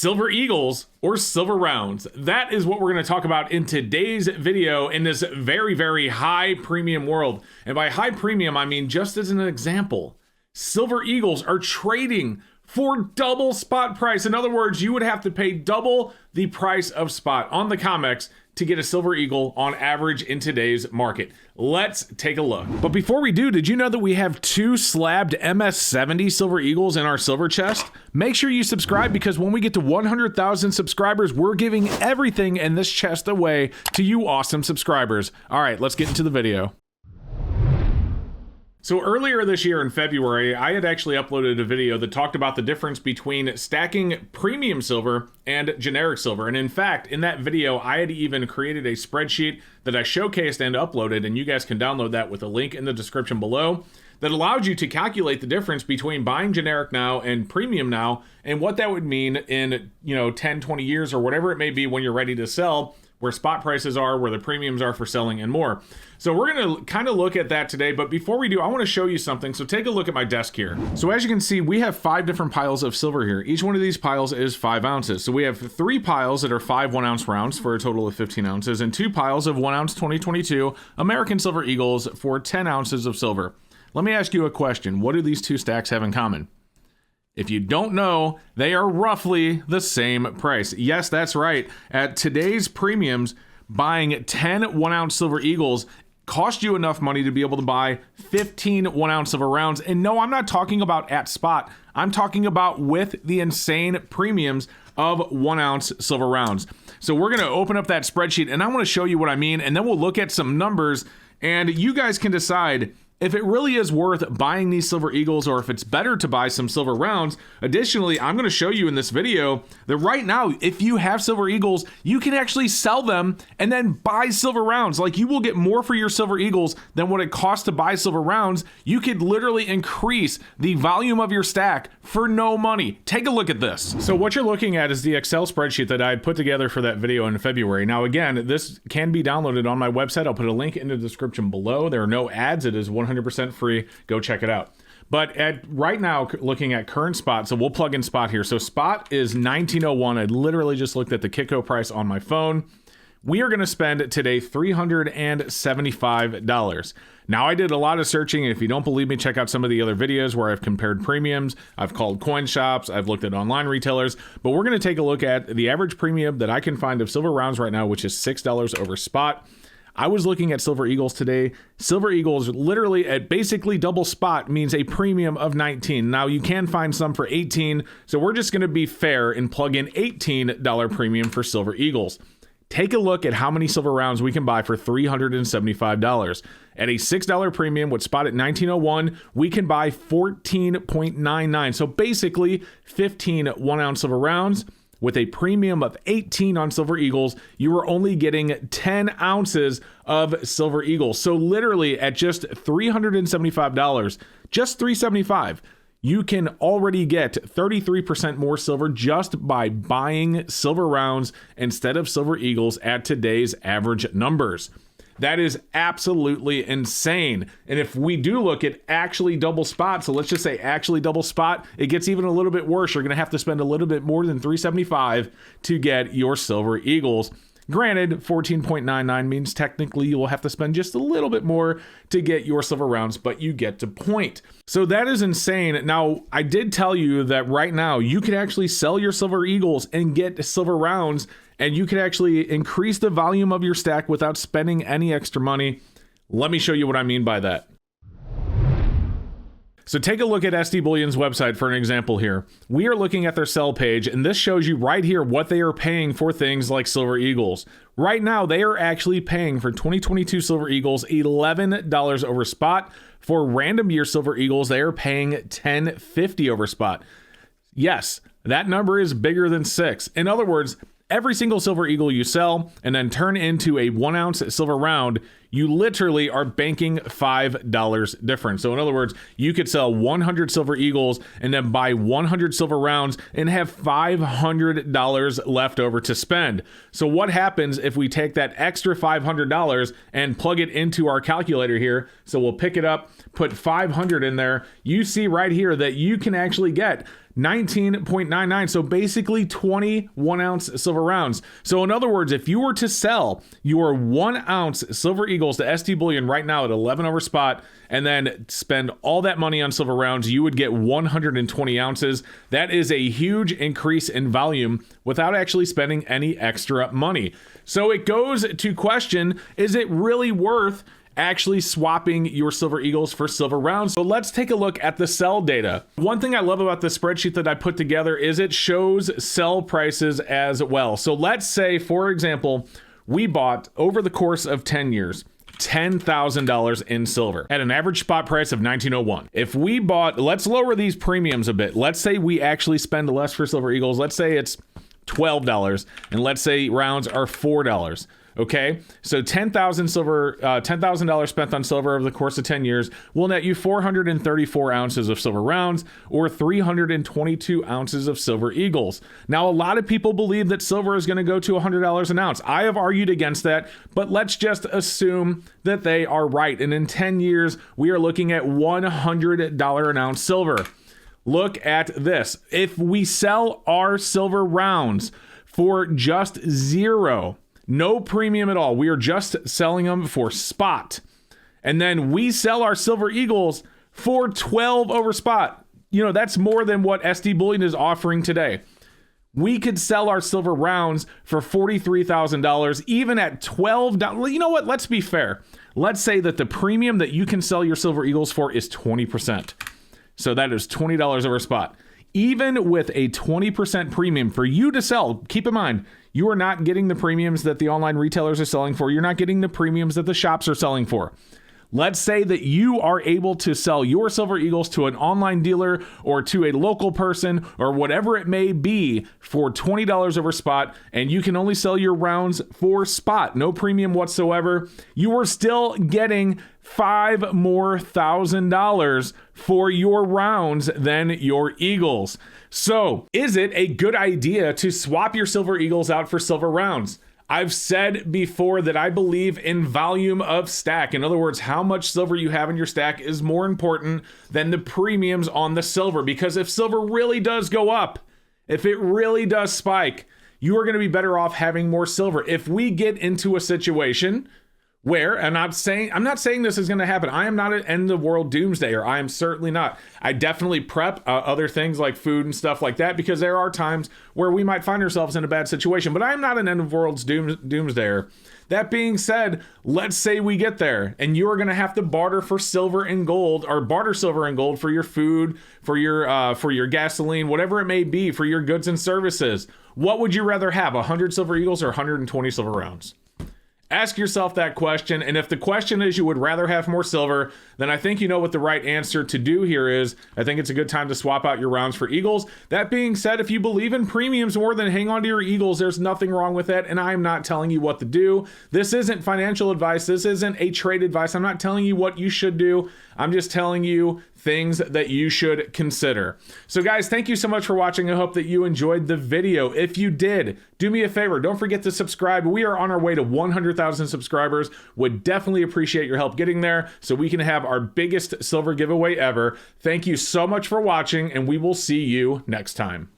Silver Eagles or silver rounds? That is what we're going to talk about in today's video in this very, very high premium world. And by high premium, I mean, just as an example, Silver Eagles are trading for double spot price. In other words, you would have to pay double the price of spot on the COMEX to get a Silver Eagle on average in today's market. Let's take a look. But before we do, did you know that we have 2 slabbed MS-70 Silver Eagles in our silver chest? Make sure you subscribe, because when we get to 100,000 subscribers, we're giving everything in this chest away to you awesome subscribers. All right, let's get into the video. So earlier this year in February, I had actually uploaded a video that talked about the difference between stacking premium silver and generic silver. And in fact, in that video, I had even created a spreadsheet that I showcased and uploaded, and you guys can download that with a link in the description below, that allowed you to calculate the difference between buying generic now and premium now, and what that would mean in, 10, 20 years or whatever it may be when you're ready to sell, where spot prices are, where the premiums are for selling, and more. So we're going to kind of look at that today, but before we do, I want to show you something. So take a look at my desk here. So as you can see, we have 5 different piles of silver here. Each one of these piles is 5 ounces. So we have 3 piles that are 5 1-ounce rounds for a total of 15 ounces, and 2 piles of 1-ounce 2022 American Silver Eagles for 10 ounces of silver. Let me ask you a question. What do these 2 stacks have in common? If you don't know, they are roughly the same price. Yes, that's right. At today's premiums, buying 10 1-ounce Silver Eagles cost you enough money to be able to buy 15 1-ounce silver rounds. And no, I'm not talking about at spot. I'm talking about with the insane premiums of 1-ounce silver rounds. So we're going to open up that spreadsheet, and I want to show you what I mean, and then we'll look at some numbers, and you guys can decide if it really is worth buying these Silver Eagles or if it's better to buy some silver rounds. Additionally, I'm going to show you in this video that right now, if you have Silver Eagles, you can actually sell them and then buy silver rounds. Like, you will get more for your Silver Eagles than what it costs to buy silver rounds. You could literally increase the volume of your stack for no money. Take a look at this. So what you're looking at is the Excel spreadsheet that I had put together for that video in February. Now, again, this can be downloaded on my website. I'll put a link in the description below. There are no ads. It is 100% free. Go check it out. But right now, looking at current spot, so we'll plug in spot here. So spot is 1901. I literally just looked at the Kitco price on my phone. We are going to spend today $375. Now, I did a lot of searching. If you don't believe me, check out some of the other videos where I've compared premiums. I've called coin shops. I've looked at online retailers. But we're going to take a look at the average premium that I can find of silver rounds right now, which is $6 over spot. I was looking at Silver Eagles today. Silver Eagles literally at basically double spot means a premium of 19. Now, you can find some for 18, so we're just going to be fair and plug in $18 premium for Silver Eagles. Take a look at how many silver rounds we can buy for $375. At a $6 premium with spot at 1901, we can buy 14.99. So basically 15 1-ounce silver rounds. With a premium of 18 on Silver Eagles, you are only getting 10 ounces of Silver Eagles. So literally at just $375, just $375, you can already get 33% more silver just by buying silver rounds instead of Silver Eagles at today's average numbers. That is absolutely insane. And if we do look at actually double spot, so let's just say actually double spot, it gets even a little bit worse. You're going to have to spend a little bit more than $375 to get your Silver Eagles. Granted, 14.99 means technically you will have to spend just a little bit more to get your silver rounds, but you get the point. So that is insane. Now, I did tell you that right now you can actually sell your Silver Eagles and get silver rounds, and you can actually increase the volume of your stack without spending any extra money. Let me show you what I mean by that. So take a look at SD Bullion's website for an example here. We are looking at their sell page, and this shows you right here what they are paying for things like Silver Eagles. Right now, they are actually paying for 2022 Silver Eagles $11 over spot. For random year Silver Eagles, they are paying $10.50 over spot. Yes, that number is bigger than 6. In other words, every single Silver Eagle you sell and then turn into a 1-ounce silver round, you literally are banking $5 difference. So in other words, you could sell 100 Silver Eagles and then buy 100 silver rounds and have $500 left over to spend. So what happens if we take that extra $500 and plug it into our calculator here? So we'll pick it up, put 500 in there. You see right here that you can actually get 19.99. So basically 21 ounce silver rounds. So in other words, if you were to sell your 1 ounce silver eagles to SD Bullion right now at 11 over spot and then spend all that money on silver rounds, you would get 120 ounces. That is a huge increase in volume without actually spending any extra money. So it goes to question, is it really worth actually swapping your silver eagles for silver rounds? So let's take a look at the sell data. One thing I love about the spreadsheet that I put together is it shows sell prices as well. So let's say, for example, we bought over the course of 10 years, $10,000 in silver at an average spot price of $19.01. If we bought, let's lower these premiums a bit. Let's say we actually spend less for silver eagles. Let's say it's $12 and let's say rounds are $4. Okay, so $10,000 spent on silver over the course of 10 years will net you 434 ounces of silver rounds or 322 ounces of silver eagles. Now, a lot of people believe that silver is going to go to $100 an ounce. I have argued against that, but let's just assume that they are right. And in 10 years, we are looking at $100 an ounce silver. Look at this. If we sell our silver rounds for just zero, no premium at all, we are just selling them for spot, and then we sell our silver eagles for 12 over spot, that's more than what SD Bullion is offering today. We could sell our silver rounds for $43,000, even at $12. You know what? Let's be fair. Let's say that the premium that you can sell your silver eagles for is 20%. So that is $20 over spot. Even with a 20% premium for you to sell, keep in mind, you are not getting the premiums that the online retailers are selling for. You're not getting the premiums that the shops are selling for. Let's say that you are able to sell your silver eagles to an online dealer or to a local person or whatever it may be for $20 over spot, and you can only sell your rounds for spot, no premium whatsoever. You are still getting $5,000 more for your rounds than your eagles. So, is it a good idea to swap your silver eagles out for silver rounds? I've said before that I believe in volume of stack. In other words, how much silver you have in your stack is more important than the premiums on the silver. Because if silver really does go up, if it really does spike, you are going to be better off having more silver. If we get into a situation where, I'm not saying this is going to happen. I am not an end of the world doomsdayer. I am certainly not. I definitely prep other things like food and stuff like that, because there are times where we might find ourselves in a bad situation, but I'm not an end of world's doomsdayer. That being said, let's say we get there and you are going to have to barter for silver and gold, or barter silver and gold for your food, for your gasoline, whatever it may be, for your goods and services. What would you rather have, 100 silver eagles or 120 silver rounds? Ask yourself that question, and if the question is you would rather have more silver, then I think you know what the right answer to do here is. I think it's a good time to swap out your rounds for eagles. That being said, if you believe in premiums more than hang on to your eagles, there's nothing wrong with that, and I'm not telling you what to do. This isn't financial advice. This isn't a trade advice. I'm not telling you what you should do. I'm just telling you things that you should consider. So guys, thank you so much for watching. I hope that you enjoyed the video. If you did, do me a favor. Don't forget to subscribe. We are on our way to 100,000 subscribers. Would definitely appreciate your help getting there so we can have our biggest silver giveaway ever. Thank you so much for watching, and we will see you next time.